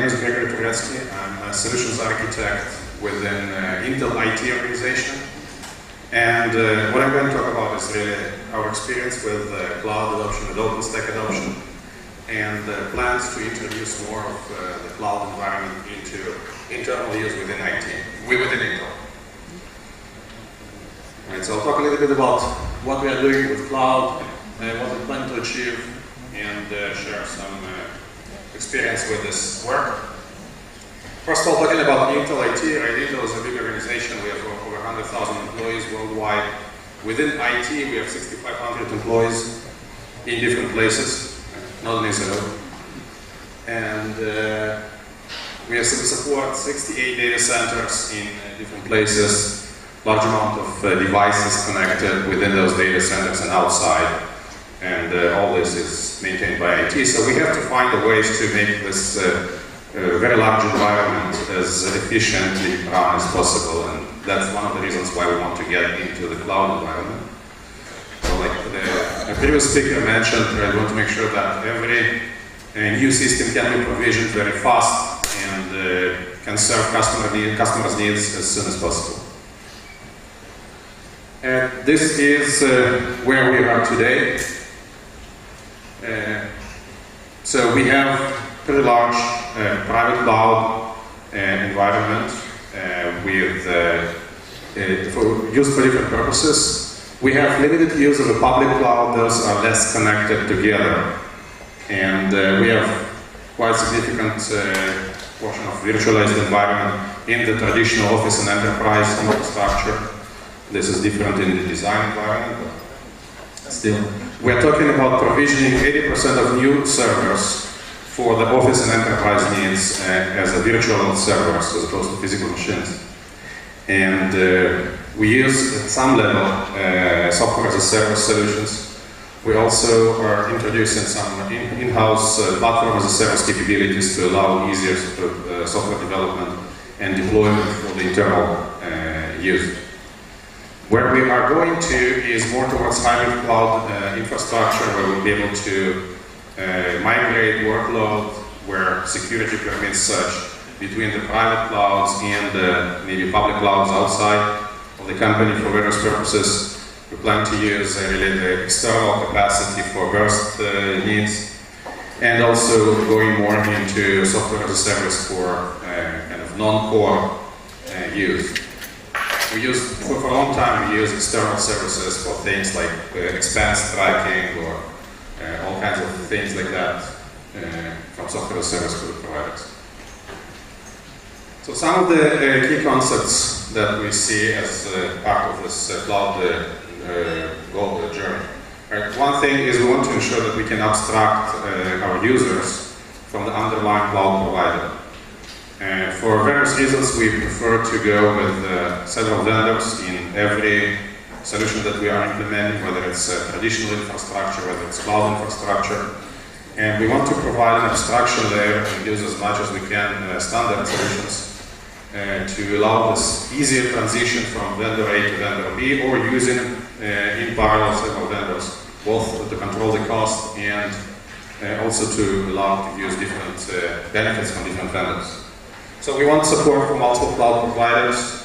name is Gregory Touretsky. I'm a solutions architect within Intel IT organization. And what I'm going to talk about is really our experience with cloud adoption, with OpenStack adoption, and plans to introduce more of the cloud environment into internal use within IT, within Intel. Right, so I'll talk a little bit about what we are doing with cloud, what we plan to achieve, and share some experience with this work. First of all, talking about Intel IT, right? Intel is a big organization. We have over 100,000 employees worldwide. Within IT, we have 6,500 employees in different places, not in Israel. And we support 68 data centers in different places, large amount of devices connected within those data centers and outside. And all this is maintained by IT. So we have to find the ways to make this very large environment as efficiently run as possible. And that's one of the reasons why we want to get into the cloud environment. So like the previous speaker mentioned, I want to make sure that every new system can be provisioned very fast and can serve customers' needs as soon as possible. And this is where we are today. So we have pretty large private cloud environment used for different purposes. We have limited use of a public cloud; those are less connected together, and we have quite significant portion of virtualized environment in the traditional office and enterprise infrastructure. This is different in the design environment, but still. We are talking about provisioning 80% of new servers for the office and enterprise needs as a virtual servers as opposed to physical machines. And we use at some level software as a service solutions. We also are introducing some in-house platform as a service capabilities to allow easier software development and deployment for the internal use. Where we are going to is more towards hybrid cloud infrastructure, where we'll be able to migrate workload where security permits such between the private clouds and maybe public clouds outside of the company for various purposes. We plan to use really the external capacity for burst needs, and also going more into software as a service for kind of non-core use. For a long time, we use external services for things like expense tracking or all kinds of things like that from software as a service for the providers. So some of the key concepts that we see as part of this cloud goal journey. Right. One thing is we want to ensure that we can abstract our users from the underlying cloud provider. For various reasons, we prefer to go with several vendors in every solution that we are implementing, whether it's traditional infrastructure, whether it's cloud infrastructure. And we want to provide an abstraction layer and use as much as we can standard solutions to allow this easier transition from vendor A to vendor B, or using in parallel several vendors, both to control the cost and also to allow to use different benefits from different vendors. So we want support from multiple cloud providers,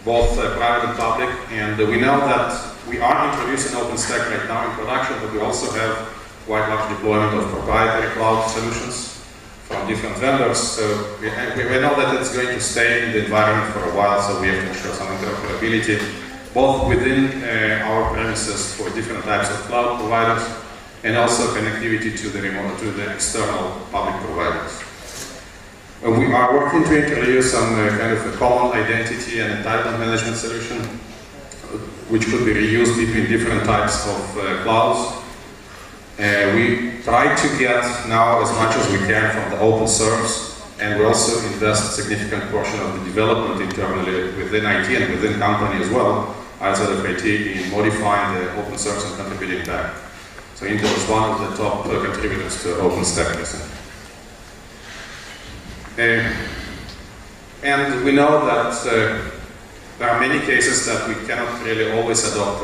both private and public, and we know that we are introducing OpenStack right now in production, but we also have quite large deployment of proprietary cloud solutions from different vendors. So we know that it's going to stay in the environment for a while, so we have to ensure some interoperability, both within our premises for different types of cloud providers, and also connectivity to the external public providers. We are working to introduce some kind of a common identity and entitlement management solution, which could be reused between different types of clouds. We try to get now as much as we can from the open source, and we also invest a significant portion of the development internally within IT and within company as well, outside of IT, in modifying the open source and contributing back. So Intel is one of the top contributors to OpenStack recently. And we know that there are many cases that we cannot really always adopt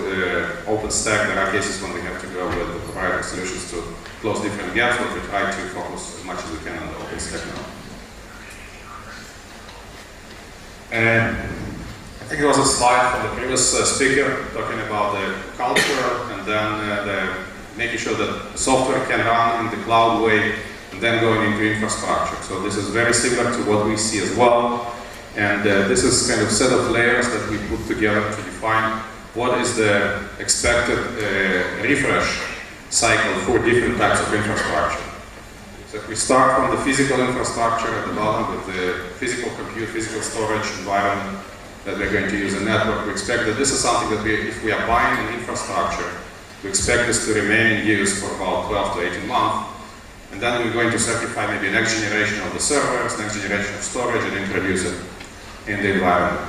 OpenStack. There are cases when we have to go with the proprietary solutions to close different gaps, but we try to focus as much as we can on the OpenStack now. And I think there was a slide from the previous speaker talking about the culture and then making sure that software can run in the cloud way and then going into infrastructure. So this is very similar to what we see as well. And this is kind of set of layers that we put together to define what is the expected refresh cycle for different types of infrastructure. So if we start from the physical infrastructure at the bottom with the physical compute, physical storage environment that we're going to use a network, we expect that this is something that if we are buying an infrastructure, we expect this to remain in use for about 12 to 18 months. And then we're going to certify maybe a next generation of the servers, next generation of storage, and introduce it in the environment.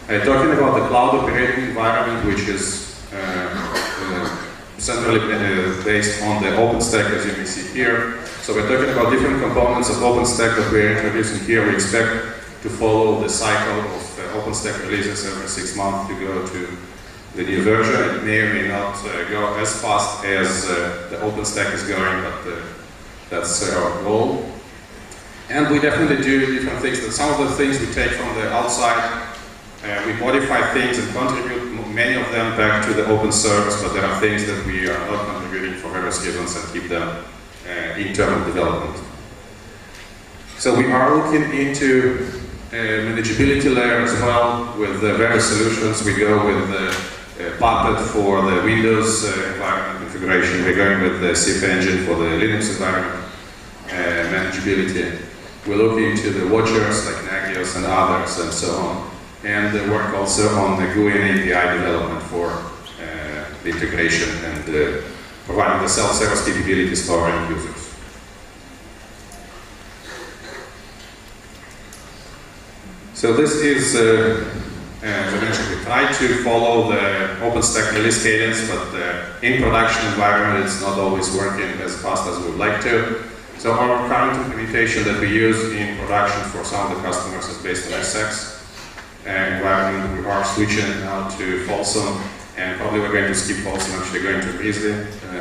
Talking about the cloud operating environment, which is centrally based on the OpenStack, as you can see here. So we're talking about different components of OpenStack that we're introducing here. We expect to follow the cycle of OpenStack releases every 6 months to go to the new version. It may or may not go as fast as the OpenStack is going, but that's our goal. And we definitely do different things. Some of the things we take from the outside, we modify things and contribute many of them back to the open source, but there are things that we are not contributing for various reasons and keep them internal development. So we are looking into manageability layer as well with various solutions. We go with Puppet for the Windows environment configuration. We're going with the CF engine for the Linux environment manageability. We're looking into the watchers like Nagios and others and so on. And work also on the GUI and API development for the integration and providing the self-service capabilities for our end users. So this is, as I mentioned, we try to follow the OpenStack release cadence, but in production environment it's not always working as fast as we would like to. So our current implementation that we use in production for some of the customers is based on SX. Environment. We are switching now to Folsom, and probably we're going to skip Folsom, actually going to Grizzly.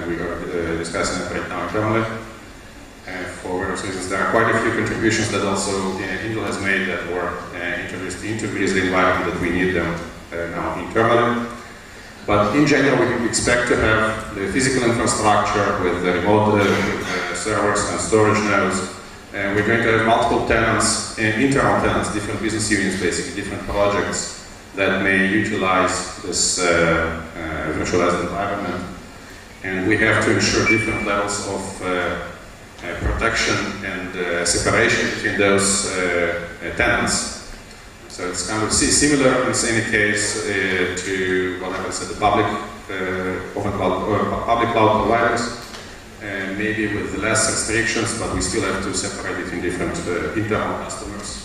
We are discussing it right now internally. For various reasons, there are quite a few contributions that also Intel has made that were introduced into Grizzly environment that we need them now internally. But in general, we expect to have the physical infrastructure with the remote servers and storage nodes. We're going to have multiple tenants, internal tenants, different business units, basically different projects that may utilize this virtualized environment. And we have to ensure different levels of protection and separation between those tenants. So it's kind of similar in any case to what I said, the public public cloud providers. Maybe with less restrictions, but we still have to separate between different internal customers.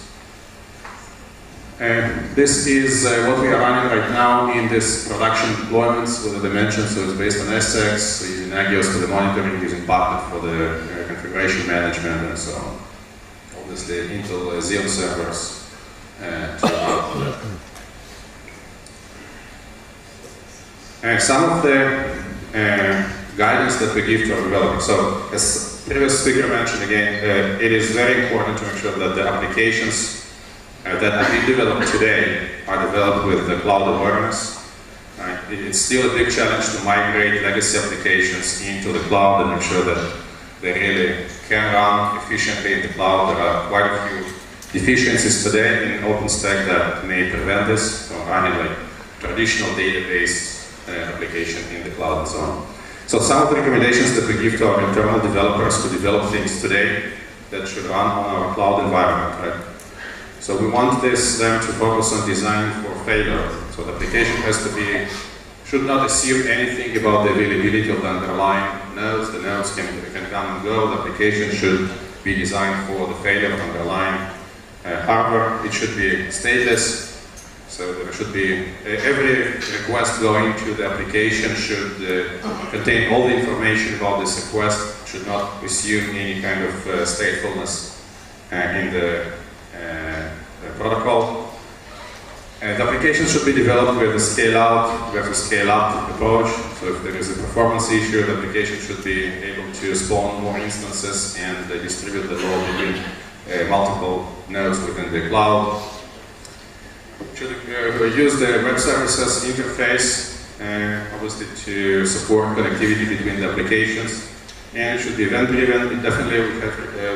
And this is what we are running right now in this production deployments with the dimensions. So it's based on SX, using Nagios for the monitoring, using Puppet for the configuration management, and so on. Obviously, Intel Xeon servers. Some of the guidance that we give to our developers. So, as previous speaker mentioned again, it is very important to make sure that the applications that we develop today are developed with the cloud awareness. It's still a big challenge to migrate legacy applications into the cloud and make sure that they really can run efficiently in the cloud. There are quite a few deficiencies today in OpenStack that may prevent this from running like traditional database application in the cloud and so on. So some of the recommendations that we give to our internal developers to develop things today that should run on our cloud environment, right? So we want them to focus on design for failure. So the application should not assume anything about the availability of the underlying nodes. The nodes can come and go. The application should be designed for the failure of underlying hardware. It should be stateless. So there should be, every request going to the application should contain all the information about this request, should not assume any kind of statefulness in the protocol. The application should be developed with a scale-out versus scale-up approach. So if there is a performance issue, the application should be able to spawn more instances and distribute the load between multiple nodes within the cloud. should use the web services interface, obviously to support connectivity between the applications. And it should be event-driven. It definitely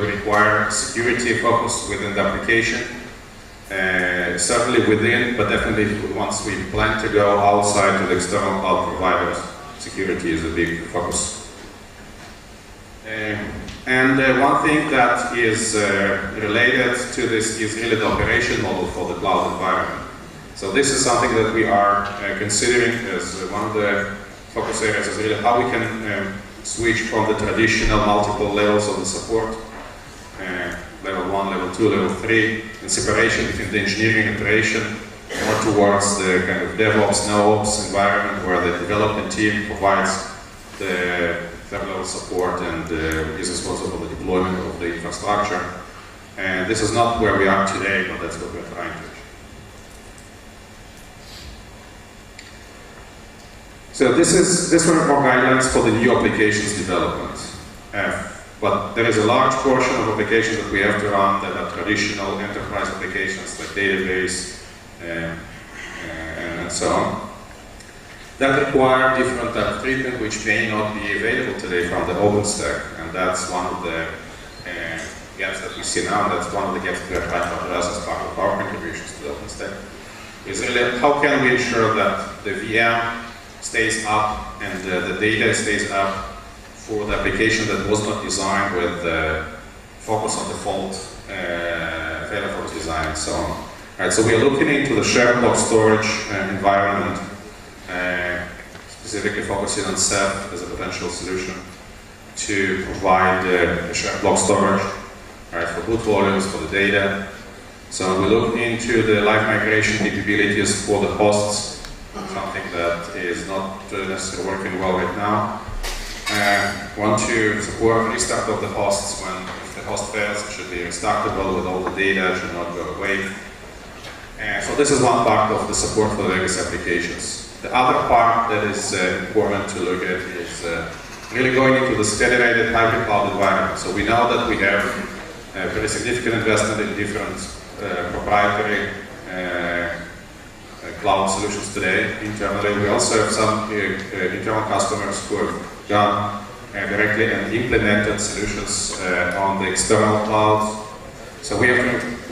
would require security focus within the application. Certainly within, but definitely once we plan to go outside to the external cloud providers, security is a big focus. And one thing that is related to this is really the operation model for the cloud environment. So this is something that we are considering as one of the focus areas, is really how we can switch from the traditional multiple levels of the support, level 1, level 2, level 3, and separation between the engineering and operation, more towards the kind of DevOps, NoOps environment where the development team provides the third-level support and is responsible for the deployment of the infrastructure. And this is not where we are today, but that's what we're trying to achieve. So this were more guidelines for the new applications development. But there is a large portion of applications that we have to run that are traditional enterprise applications like database and so on, that require different type of treatment which may not be available today from the OpenStack. And that's one of the gaps that we see now. That's one of the gaps we are trying to address as part of our contributions to the OpenStack. Is really how can we ensure that the VM stays up and the data stays up for the application that was not designed with focus on default, failure focus design, and so on. Right, so we are looking into the shared block storage environment, specifically focusing on Ceph as a potential solution to provide shared block storage, right, for boot volumes, for the data. So we look into the live migration capabilities for the hosts, something that is not necessarily working well right now. Want to support restart of the hosts when if the host fails, it should be restartable with all the data, it should not go away. So this is one part of the support for the legacy applications. The other part that is important to look at is really going into this federated hybrid cloud environment. So we know that we have a very significant investment in different proprietary cloud solutions today internally. We also have some internal customers who have gone directly and implemented solutions on the external clouds. So we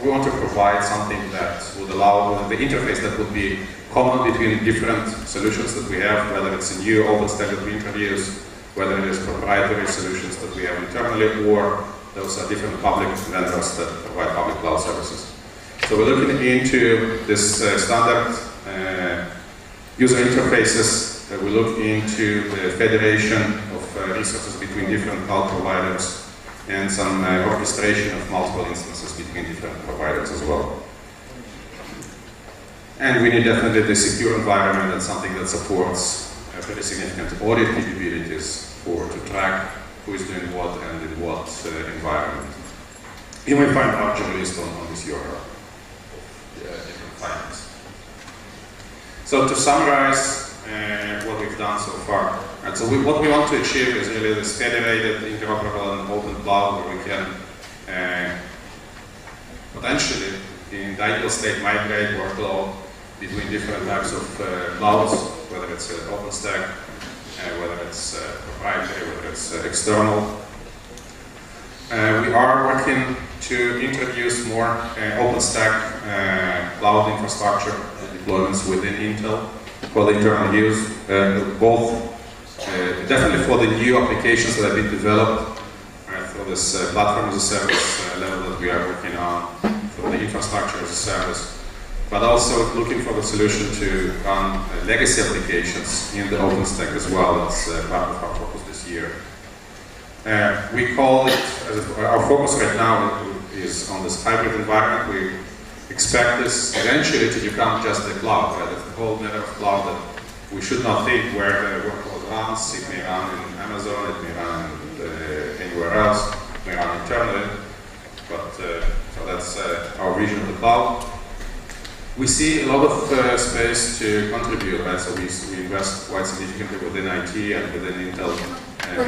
want to provide something that would allow the interface that would be common between different solutions that we have, whether it's a new OpenStack that we introduce, whether it is proprietary solutions that we have internally, or those are different public vendors that provide public cloud services. So we're looking into this standard user interfaces. We look into the federation of resources between different cloud providers and some orchestration of multiple instances between different providers as well. And we need definitely the secure environment and something that supports very significant audit capabilities to track who is doing what and in what environment. You may find our list on this URL. Different findings. So to summarize what we've done so far, right, so what we want to achieve is really this federated, interoperable, and open cloud where we can potentially, in the ideal state, migrate workload between different types of clouds, whether it's OpenStack, whether it's proprietary, whether it's external. We are working to introduce more OpenStack cloud infrastructure deployments within Intel for the internal use, both definitely for the new applications that have been developed, for this platform as a service level that we are working on, for the infrastructure as a service, but also looking for the solution to run legacy applications in the OpenStack as well. That's part of our focus this year. We call it, our focus right now is on this hybrid environment. We expect this eventually to become just a cloud, right? It's the whole matter of cloud that we should not think where the workload runs. It may run in Amazon, it may run anywhere else, it may run internally, but so that's our vision of the cloud. We see a lot of space to contribute, right? So we invest quite significantly within IT and within Intel,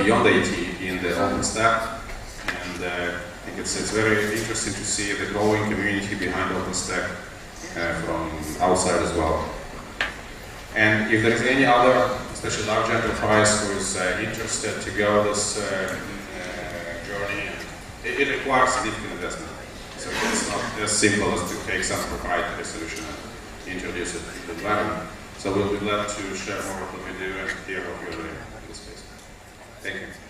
beyond IT in the OpenStack, and I think it's very interesting to see the growing community behind OpenStack from outside as well. And if there is any other, especially large enterprise, who is interested to go this journey, it requires significant investment. So it's not as simple as to take some proprietary solution and introduce it to the environment. So we'll be glad to share more of what we do and hear what you're doing in this space. Thank you.